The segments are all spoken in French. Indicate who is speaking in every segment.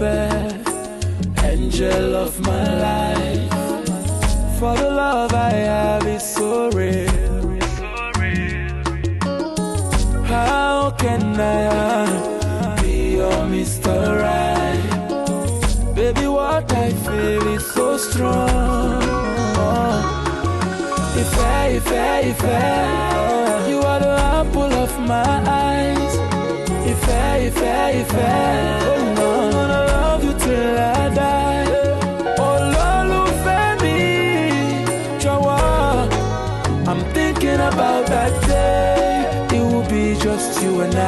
Speaker 1: fair, angel of my life. For the love I have is so real. How can I be your Mr. Right? Baby, what I feel is so strong. If you are the apple of my eyes. If I'm gonna love you till I die. Oh, Lord, Femi, Jawa, I'm thinking about that day. It will be just you and I.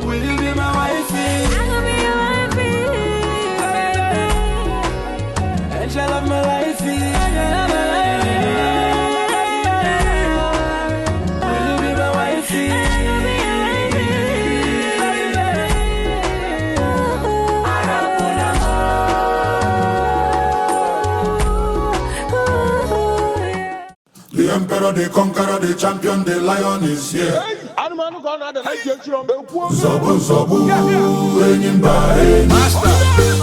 Speaker 1: Will you be my wifey?
Speaker 2: I will be your wifey.
Speaker 1: Angel of my life. Will you be my wifey?
Speaker 3: The emperor, the conqueror, the champion, the lion is here. Zobu, zobu, enyimba,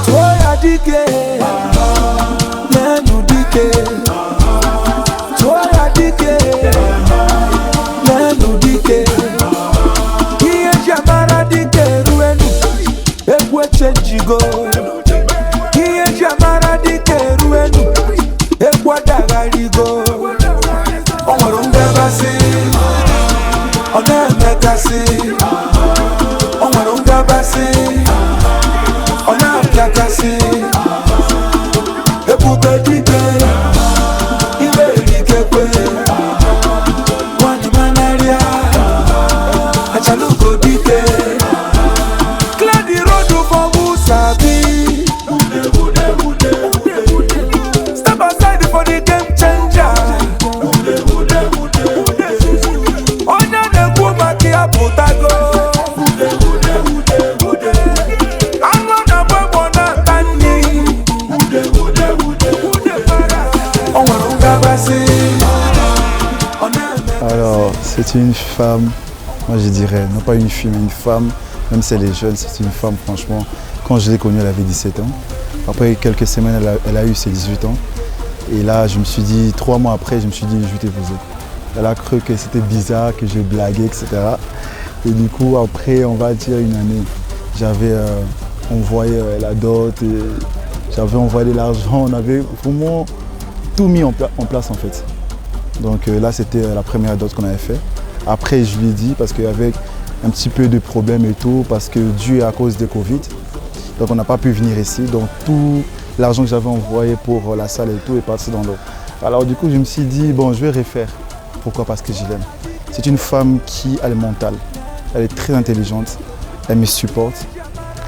Speaker 1: Toya dike, nenu dike. Toya dike, nenu dike. Iye jamara dike ruenu, ekwe chenjigo. Iye jamara dike ruenu, ekwa dagarigo. Omarunga basi, oneme kasi. Omarunga basi, onapya kasi. Ebube dike, iwe rikekwe. Wani manaria, achaluko dike. Clear the road for Musabi. Step aside for the game changer.
Speaker 4: Alors, c'est une femme, moi je dirais, non pas une fille, mais une femme, même si elle est jeune, c'est une femme, franchement. Quand je l'ai connue, elle avait 17 ans. Après quelques semaines, elle a eu ses 18 ans. Et là, je me suis dit, 3 mois après, je me suis dit, je vais t'épouser. Elle a cru que c'était bizarre, que j'ai blagué, etc. Et du coup, après, on va dire une année, j'avais envoyé la dot, j'avais envoyé l'argent, on avait vraiment tout mis en place en fait. Donc là, c'était la première dot qu'on avait fait. Après, je lui ai dit, parce qu'il y avait un petit peu de problèmes et tout, parce que dû à cause de Covid, donc on n'a pas pu venir ici. Donc tout l'argent que j'avais envoyé pour la salle et tout est passé dans l'eau. Alors du coup, je me suis dit, bon, je vais refaire. Pourquoi? Parce que je l'aime. C'est une femme qui a le mental. Elle est très intelligente, elle me supporte,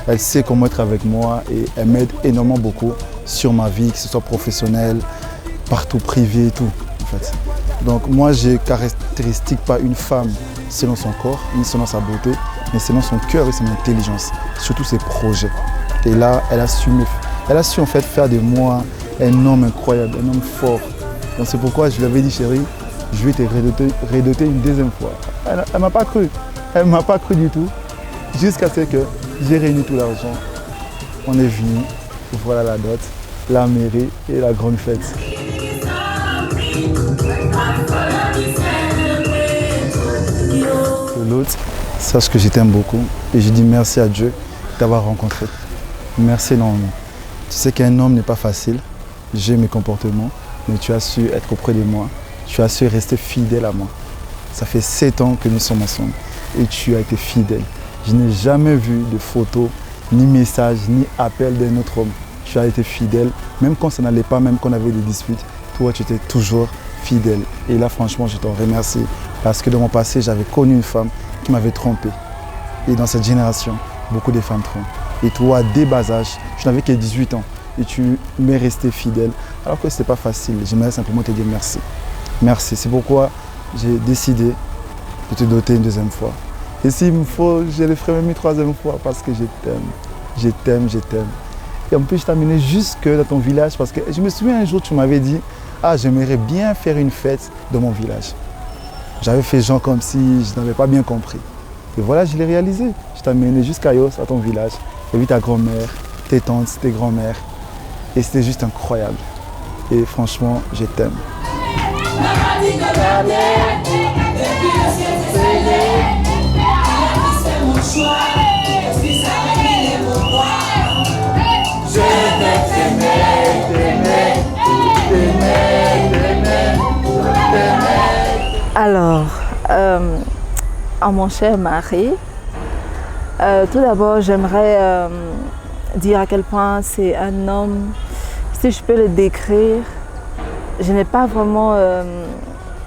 Speaker 4: elle sait comment être avec moi et elle m'aide énormément beaucoup sur ma vie, que ce soit professionnelle, partout privé et tout en fait. Donc moi j'ai caractéristique pas une femme selon son corps, ni selon sa beauté, mais selon son cœur et son intelligence, surtout ses projets. Et là, elle a su en fait faire de moi un homme incroyable, un homme fort. Donc c'est pourquoi je lui avais dit, chérie, je vais te redoter une deuxième fois. Elle ne m'a pas cru. Elle ne m'a pas cru du tout. Jusqu'à ce que j'ai réuni tout l'argent. On est venu. Voilà la dot, la mairie et la grande fête. L'autre, sache que je t'aime beaucoup. Et je dis merci à Dieu d'avoir rencontré. Merci énormément. Tu sais qu'un homme n'est pas facile. J'ai mes comportements. Mais tu as su être auprès de moi. Tu as su rester fidèle à moi. Ça fait 7 ans que nous sommes ensemble et tu as été fidèle. Je n'ai jamais vu de photos, ni messages, ni appels d'un autre homme. Tu as été fidèle, même quand ça n'allait pas, même quand on avait des disputes. Toi, tu étais toujours fidèle. Et là, franchement, je t'en remercie. Parce que dans mon passé, j'avais connu une femme qui m'avait trompé. Et dans cette génération, beaucoup de femmes trompent. Et toi, dès bas âge, je n'avais que 18 ans. Et tu m'es resté fidèle. Alors que ce n'est pas facile. J'aimerais simplement te dire merci. Merci. C'est pourquoi j'ai décidé de te doter une deuxième fois. Et s'il me faut, je le ferai même une troisième fois parce que je t'aime. Je t'aime, je t'aime. Et en plus, je t'amène jusque dans ton village parce que je me souviens un jour, tu m'avais dit, ah, j'aimerais bien faire une fête dans mon village. J'avais fait genre comme si je n'avais pas bien compris. Et voilà, je l'ai réalisé. Je t'ai amené jusqu'à Yos, à ton village, j'ai vu ta grand-mère, tes tantes, tes grands-mères. Et c'était juste incroyable. Et franchement, je t'aime.
Speaker 2: Alors, à mon cher mari, tout d'abord, j'aimerais dire à quel point c'est un homme, si je peux le décrire, je n'ai pas vraiment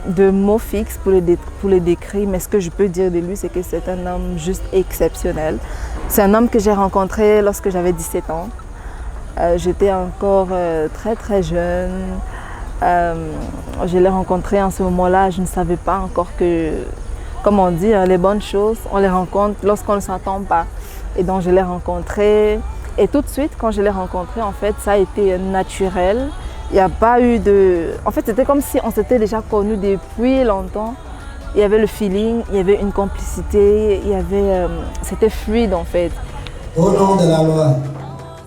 Speaker 2: de mots fixes pour le décrire, mais ce que je peux dire de lui, c'est que c'est un homme juste exceptionnel. C'est un homme que j'ai rencontré lorsque j'avais 17 ans. J'étais encore très très jeune. Je l'ai rencontré en ce moment-là, je ne savais pas encore que, comme on dit, les bonnes choses, on les rencontre lorsqu'on ne s'entend pas. Et donc je l'ai rencontré. Et tout de suite, quand je l'ai rencontré, en fait, ça a été naturel. Il n'y a pas eu de... En fait, c'était comme si on s'était déjà connus depuis longtemps. Il y avait le feeling, il y avait une complicité, il y avait... c'était fluide, en fait.
Speaker 5: Au nom de la loi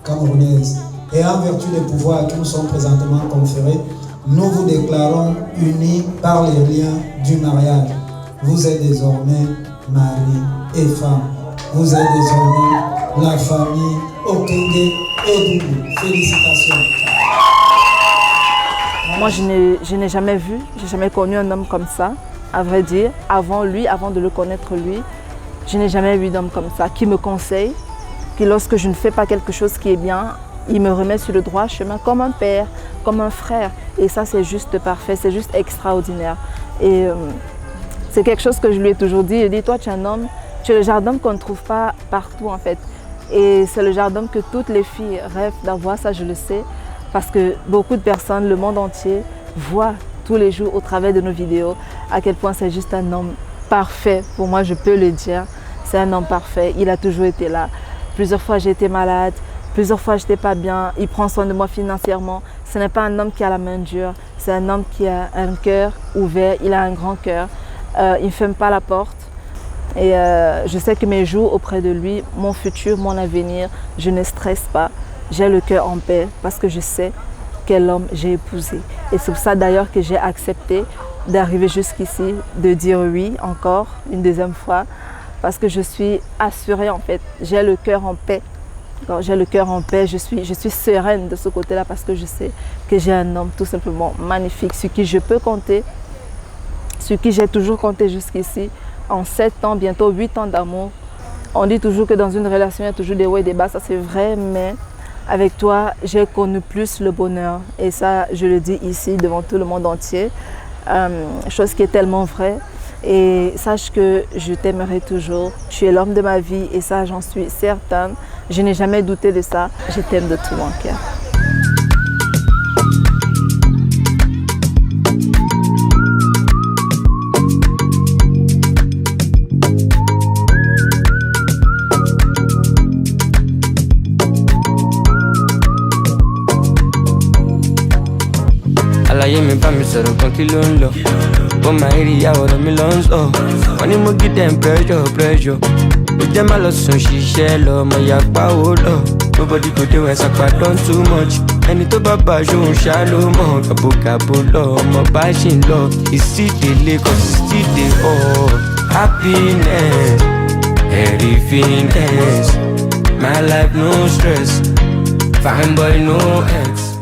Speaker 5: camerounaise et en vertu des pouvoirs qui nous sont présentement conférés, nous vous déclarons unis par les liens du mariage. Vous êtes désormais mari et femme. Vous êtes désormais la famille Okenge et Doudou. Félicitations.
Speaker 2: Moi, je n'ai jamais vu, j'ai jamais connu un homme comme ça, à vrai dire. Avant lui, avant de le connaître lui, je n'ai jamais vu d'homme comme ça, qui me conseille, qui lorsque je ne fais pas quelque chose qui est bien, il me remet sur le droit chemin comme un père, comme un frère. Et ça, c'est juste parfait, c'est juste extraordinaire. Et c'est quelque chose que je lui ai toujours dit. Je dis, toi, tu es un homme, tu es le genre d'homme qu'on ne trouve pas partout, en fait. Et c'est le genre d'homme que toutes les filles rêvent d'avoir, ça, je le sais. Parce que beaucoup de personnes, le monde entier, voient tous les jours au travers de nos vidéos à quel point c'est juste un homme parfait. Pour moi, je peux le dire, c'est un homme parfait. Il a toujours été là. Plusieurs fois, j'ai été malade. Plusieurs fois, je n'étais pas bien. Il prend soin de moi financièrement. Ce n'est pas un homme qui a la main dure. C'est un homme qui a un cœur ouvert. Il a un grand cœur. Il ne ferme pas la porte. Et je sais que mes jours auprès de lui, mon futur, mon avenir, je ne stresse pas. J'ai le cœur en paix parce que je sais quel homme j'ai épousé. Et c'est pour ça d'ailleurs que j'ai accepté d'arriver jusqu'ici, de dire oui encore une deuxième fois. Parce que je suis assurée en fait. J'ai le cœur en paix. Quand j'ai le cœur en paix, je suis sereine de ce côté-là parce que je sais que j'ai un homme tout simplement magnifique sur qui je peux compter, sur qui j'ai toujours compté jusqu'ici. En 7 ans, bientôt 8 ans d'amour. On dit toujours que dans une relation, il y a toujours des hauts et des bas, ça c'est vrai, mais avec toi, j'ai connu plus le bonheur. Et ça, je le dis ici devant tout le monde entier, chose qui est tellement vraie. Et sache que je t'aimerai toujours. Tu es l'homme de ma vie et ça, j'en suis certaine. Je n'ai jamais douté de ça. Je t'aime de tout mon cœur.
Speaker 6: Àlàyé mi bá mi sọ̀rọ̀ kan kí ló ń lọ. Ó máa ń rí ìyàwó rẹ̀ mi lọ ń sọ. Wọ́n ní mo give them pressure. Ó jẹ́ má lọ sùn ṣiṣẹ́ lọ, mo yà pa owó lọ. Nobody go dey when sapa don too much. Ẹni tó bá bá aṣóhun ṣá ló mọ̀. Gàbogàbo lọ, ọmọ bá ṣì ń lọ. Ìsídèlé kan sì sídè ọ̀. Happiness, everythingness. My life no stress, fine boy no ex.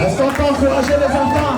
Speaker 5: Est-ce qu'on peut encourager les enfants?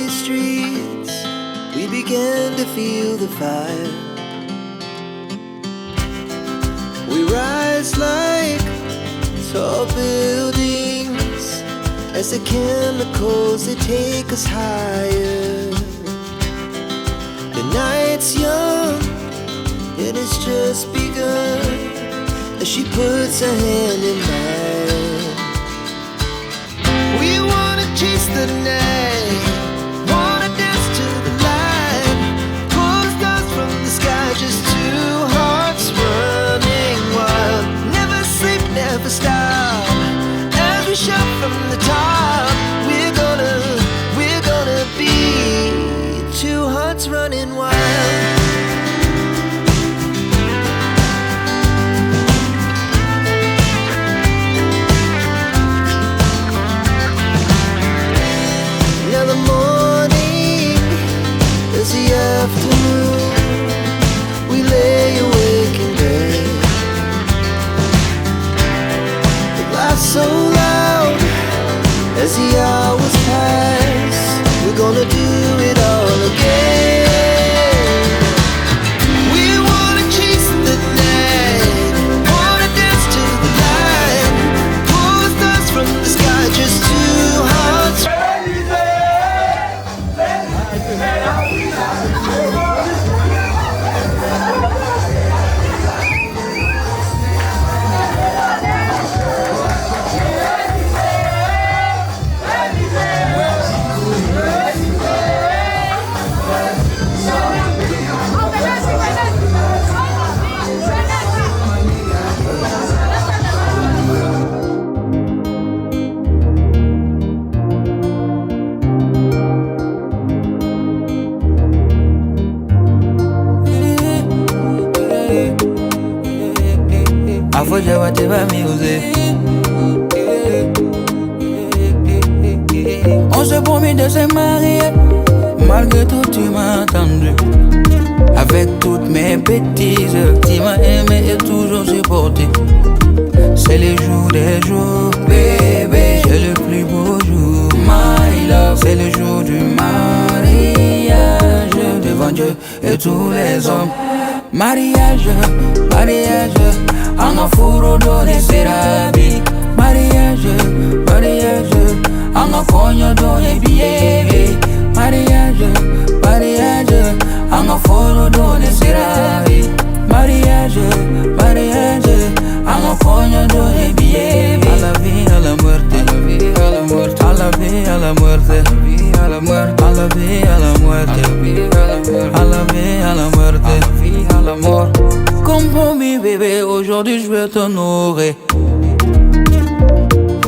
Speaker 7: these streets, we began to feel the fire. We rise like tall buildings as the chemicals, they take us higher. The night's young and it's just begun as she puts her hand in mine. We wanna chase the night, wanna dance to the light, pull stars from the sky, just two hearts running wild. Never sleep, never stop, as we shout from the top. We're gonna be two hearts running wild. Now the morning is the afternoon, we lay awake in bed. The laughs so loud as the hours pass, we're gonna do it all again. We wanna chase the night, wanna dance to the light, pull stars from the sky, just two hearts.
Speaker 6: Afoja whatever music. On s'est promis de se marier, malgré tout tu m'as attendu. Avec toutes mes bêtises, tu m'as aimé et toujours supporté. C'est les jours des jours, bébé, j'ai le plus beau jour, my love. C'est le jour du mariage, devant Dieu et tous les hommes. Mariage, mariage, anga furo done serabi. Mariage, mariage, anga konyo done biebe. Mariage, mariage, anga furo done serabi. Mariage, mariage, anga konyo done biebe. A la vie, a la muerte, a la vie, a la muerte, a la vie, a la muerte, a la muerte, a la vie, a la muerte, a la vie, a la muerte, a la mort. Comme promis bébé, aujourd'hui je vais t'honorer.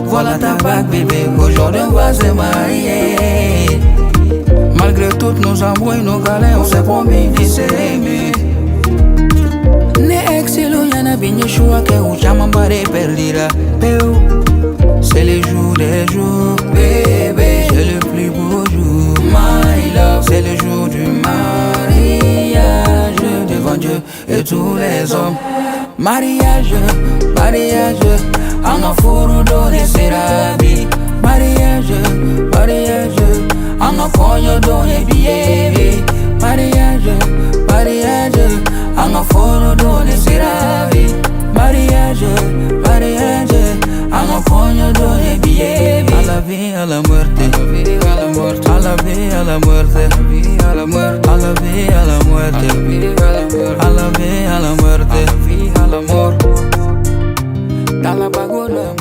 Speaker 6: Voilà ta bague bébé, aujourd'hui on va se marier. Malgré toutes nos embrouilles, nos galères, on s'est promis de s'aimer. Ne exilo yana binye shua ke uchama mbare perdira. C'est les jours des jours, bébé, c'est le plus beau jour, my love. C'est le jour du mariage, devant Dieu et tous les hommes. Mariage, mariage, anga furu done serabi. Mariage, mariage, anga konyo done biebe. Mariage, mariage, anga furu done serabi. Mariage, mariage, anga konyo done biebe. A la vie, a la muerte, a la vie, a la muerte, a la vie, a la muerte, a la muerte, a la vie, a la muerte, a la vie, a la muerte, a la vie, a la mort. Dans la pagoda.